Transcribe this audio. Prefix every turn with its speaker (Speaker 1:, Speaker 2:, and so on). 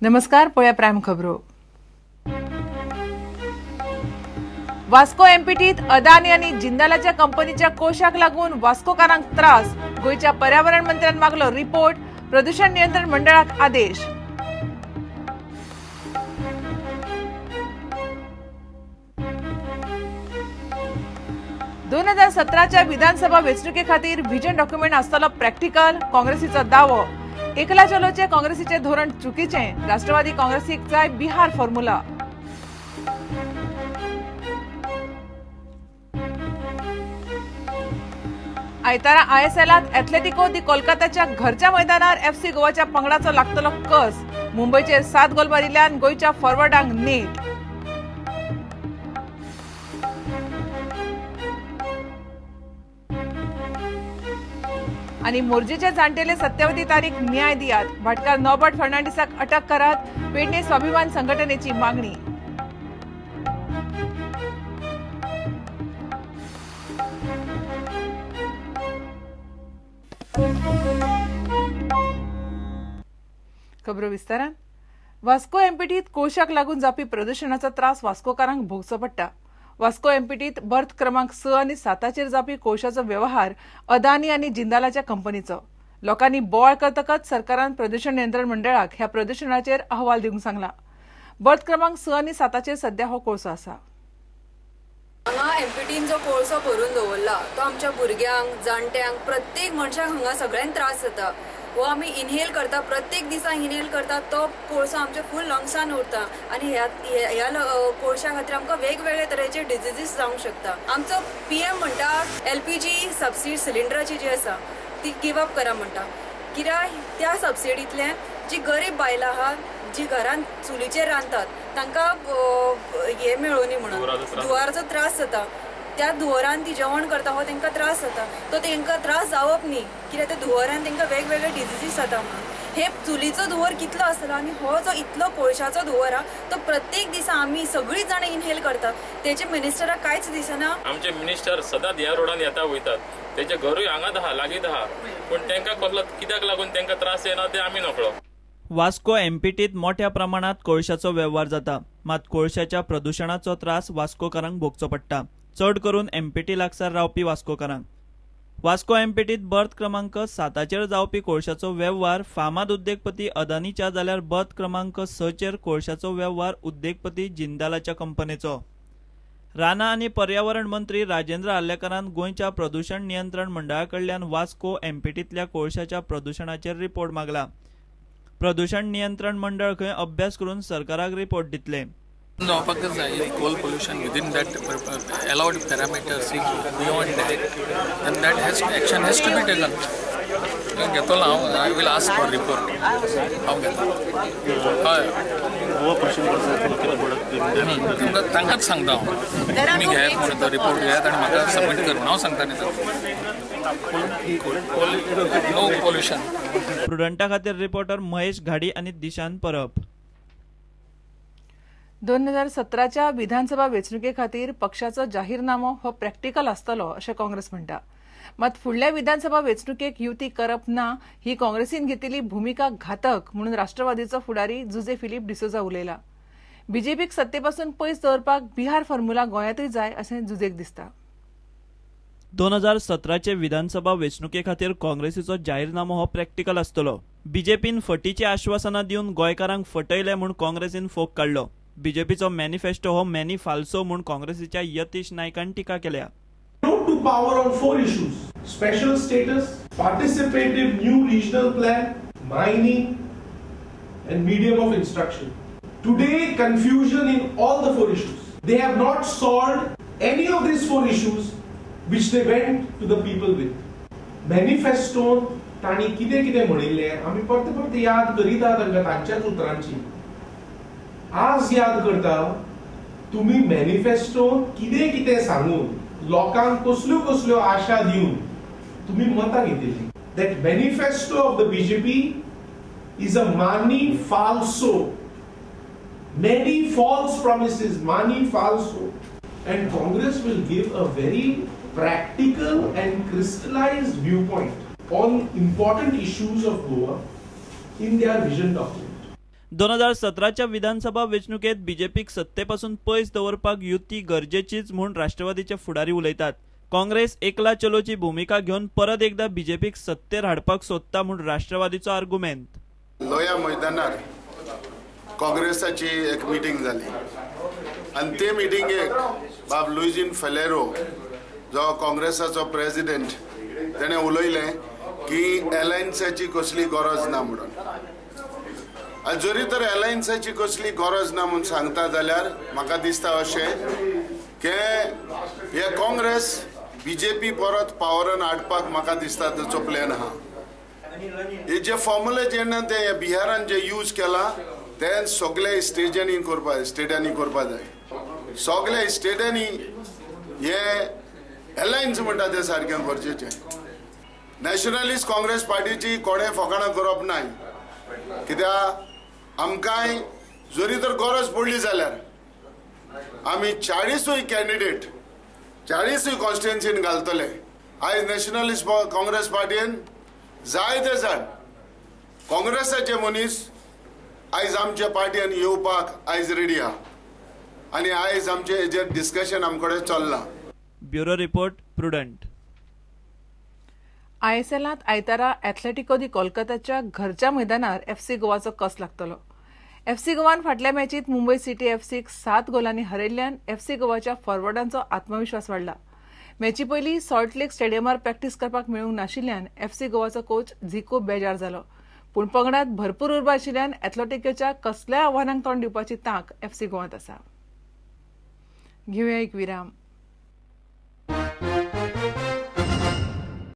Speaker 1: नमस्कार, पळया प्रायम खबरो. वास्को एमपीटीत अदानी आणि जिंदालाच्या कंपनीच्या कोशाक लागून वास्कोकारांक त्रास. गोयच्या पर्यावरण मंत्र्यान मागलो रिपोर्ट. प्रदूषण नियंत्रण मंडळाक आदेश. दोन 2017च्या विधानसभा वेंचणुके खातीर व्हिजन डॉक्युमेंट आसतलो प्रॅक्टिकल. काँग्रेसीचो दावो. एकला चलोचे काँग्रेसीचे धोरण चुकीचे. राष्ट्रवादी काँग्रेसीक जाय बिहार फॉर्म्युला. आयतारा आयएसएलात एथलेटिको दी कोलकाताच्या घरच्या मैदानार एफसी गोवाच्या पंगडाचो लागतलो कस. मुंबईचेर 7 गोल मारिल्ल्यान गोयच्या फॉरवर्डांक नेट. आणि मोर्जेचे जाणटेले सत्यावधी तारीख न्याय दियात. भाटकार नॉबर्ट फर्नांडिसाक अटक करात. पेडणे स्वाभिमान संघटनेची मागणी. खबरो विस्तारान. वास्को एमपीटीत कोशाक लागून जावपी प्रदूषणाचो त्रास वास्कोकारांक भोगचो पडटा. वास्को एमपीटीत बर्थ क्रमांक 6 आणि 7 जावपी कोळशाचो व्यवहार अदानी आणि जिंदालाच्या कंपनीचो. लोकांनी बोवाळ करतकच सरकारान प्रदूषण नियंत्रण मंडळाक ह्या प्रदूषणाचेर अहवाल दिवंक सांगला. बर्थ क्रमांक 6 आणि 7 सध्या हो कोळसो आसा.
Speaker 2: हांगा एमपीटीन जो कोळसो भरून दवरला तो आमच्या भुरग्यांक, जाणट्यांक, प्रत्येक मनशाक हांगा सगळ्यांक त्रास जाता. वो आमी इनहेल करता, प्रत्येक दिसा इनहेल करता, तो कोळसो आमच्या फूल लंग्सान उरता आणि ह्या कोळशा खातीर आमकां वेगवेगळे तरेचे डिजीजीस जावंक शकता. आमचो पीएम म्हणटा एलपीजी सबसिडी सिलिंडराची जी आसा ती गिव अप करा म्हणटा. कित्याक त्या सबसिडींतल्यान जी गरीब बायलां आहात, जी घरान चुलीचेर रांदतात, तांकां हे मेळोनी म्हणून दुवाराचो त्रास जाता. त्या धुवरान ती जेवण करता हो तांकां त्रास जाता. तो तांकां त्रास जावप न्ही, कित्याक त्या धुवरान तांकां वेगवेगळे डिजीजीस जाता म्हणून. हे चुलीचो धुवर कितलो आसलो आणि हो जो इतलो कोळशाचो धुवर हा तो प्रत्येक दिसा आमी सगळीं जाण इनहेल करता. तेचे मिनिस्टराक कांयच दिसना. आमचे
Speaker 3: मिनिस्टर सदांच ह्या रोडान येता वयतात. तेचे घरूय हांगाच आहा, लागींच आहा, पूण तांकां कसलो कित्याक लागून तांकां त्रास येना ते आमी नकळो.
Speaker 4: वास्को एमपीटीत मोठ्या प्रमाणात कोळशाचो व्यवहार जाता. मात कोळशाच्या प्रदूषणाचो त्रास वास्कोकारांक भोगचो पडटा, चड करून एमपीटी लागसार रावपी वास्कोकारांक. वास्को एमपीटीत बर्थ क्रमांक 7 जावपी कोळशाचो व्यवहार फामाद उद्देगपती अदानीच्या जाल्यार बर्थ क्रमांक 6 कोळशाचो व्यवहार उद्देगपती जिंदालाच्या कंपनीचो. राना आणि पर्यावरण मंत्री राजेंद्र आर्लेकरान गोंयच्या प्रदूषण नियंत्रण मंडळा कडल्यान वास्को एमपीटीतल्या कोळशाच्या प्रदूषणाचेर रिपोर्ट मागला. प्रदूषण नियंत्रण मंडळ खंय अभ्यास करून सरकाराक रिपोर्ट दितले.
Speaker 5: जावपाकच जाय. Coal pollution within that allowed parameters, beyond that and that action has to be taken. घेतलो हांव. I will ask for report. हांव घेता. हय, तांकांच सांगता हांव. तुमी घेयात म्हणून तो रिपोर्ट घेयात आनी म्हाका सबमीट कर. हांव सांगता न्ही नो पोल्यूशन.
Speaker 4: प्रुडंटा खातीर रिपोर्टर महेश घाडी आणि दिशान परब.
Speaker 1: 2017च्या विधानसभा वेंचणुके खातीर पक्षाचो जाहीरनामो हो प्रॅक्टिकल आसतलो अशें काँग्रेस म्हणटा. मात फुडल्या विधानसभा वेंचणुकेक युती करप ना ही काँग्रेसीन घेतिल्ली भुमिका घातक म्हणून राष्ट्रवादीचो फुडारी जुजे फिलिप डिसोजा उलयला. बीजेपीक सत्तेपासून पयस दवरपाक बिहार फॉर्म्युला गोंयांतूय जाय अशें जुजेक दिसता.
Speaker 4: 2017चे विधानसभा वेंचणुके खातीर काँग्रेसीचो जाहीरनामो हो प्रॅक्टिकल आसतलो. बीजेपीन फटीची आश्वासनां दिवन गोंयकारांक फटयले म्हूण काँग्रेसीन फोग काडलो. बीजेपीचो मॅनिफेस्टो हो मॅनी फाल्सो म्हूण काँग्रेसीच्या यतीश नायकान टिका केल्या.
Speaker 6: Road to power on 4 issues: special status, participative new regional plan, mining, and medium of instruction. Today, confusion in all the 4 issues. They have not solved any of these 4 issues which they went to the people with. Manifesto ताणी कितें कितें म्हणिल्लें आमी परते परते याद करीता तांकां तांच्याच उतरांची. आज याद करता तुम्ही मॅनिफेस्टो कितें कितें सांगून लोकांक कसल्यो कसल्यो आशा दिवन तुम्ही मतां घेतिल्ली. That manifesto of the BJP is a मानी फाल्सो. many false promises, many falso, and Congress will give a very practical and crystallized viewpoint on important issues of Goa in their vision document.
Speaker 4: 2017च्या विधानसभा वेंचणुकेत बीजेपीक सत्तेपासून पयस दवरपाक युती गरजेचीच म्हूण राष्ट्रवादीचे फुडारी उलयतात. काँग्रेस एकला चलोची भूमिका घेवन परत एकदा बीजेपीक सत्तेर हाडपाक सोदता म्हूण राष्ट्रवादीचो आर्ग्युमेंट.
Speaker 7: लोया मैदानार काँग्रेसाची एक मीटिंग जाली आणि ते मिटिंगेक बाब लुइजिन फेलेरो जो काँग्रेसाचो प्रेसिडेंट तेणे उलयलें की अलायन्साची कसली गरज ना म्हणून. जरी तर अलायन्साची कसली गरज ना म्हणून सांगता जाल्यार म्हाका दिसता अशें की हे काँग्रेस बीजेपी परत पावरान हाडपाक म्हाका दिसता ताचो प्लॅन आहा. हे जे फॉर्म्युले जेन्ना ते बिहारान जे यूज केला ते सगळे स्टेटांनी करपा जाय. सगळे स्टेटांनी हे अलायन्स म्हणटा ते सारकें गरजेचें. नॅशनलिस्ट काँग्रेस पार्टीची कोणें फकाणां करप नाय, कित्याक आमकांय जरी तर गरज पडली जाल्यार आमी 40 कॅन्डिडेट 40 कॉन्स्टिट्युएन्सीन घालतले. आयज नॅशनलिस्ट काँग्रेस पार्टीन जाय ते जाण काँग्रेसाचे मनीस आयज आमच्या पार्टीन येवपाक आयज रेडी आहा आनी आयज आमचे हेजेर डिस्कशन आमकडे चल्लां.
Speaker 4: Bureau report prudent.
Speaker 1: ISLांत आयतारा एथलेटिको दी कोलकाताच्या घरच्या मैदानार FC गोवाचो कस लागतलो. FC गोवान फाटल्या मॅचीत मुंबई सिटी FCक 7 गोलांनी हरयल्ल्यान FC गोवाच्या फॉरवर्डांचो आत्मविश्वास वाडला. मॅची पयलीं सॉल्ट लेक स्टेडियमार प्रॅक्टीस करपाक मेळूंक नाशिल्ल्यान FC गोवाचो कोच झिको बेजार जालो. पूण पंगडांत भरपूर उर्बा आशिल्ल्यान एथलेटिकोच्या कसल्याय आव्हानांक तोंड दिवपाची तांक FC गोवांत आसा. घेवया एक विराम.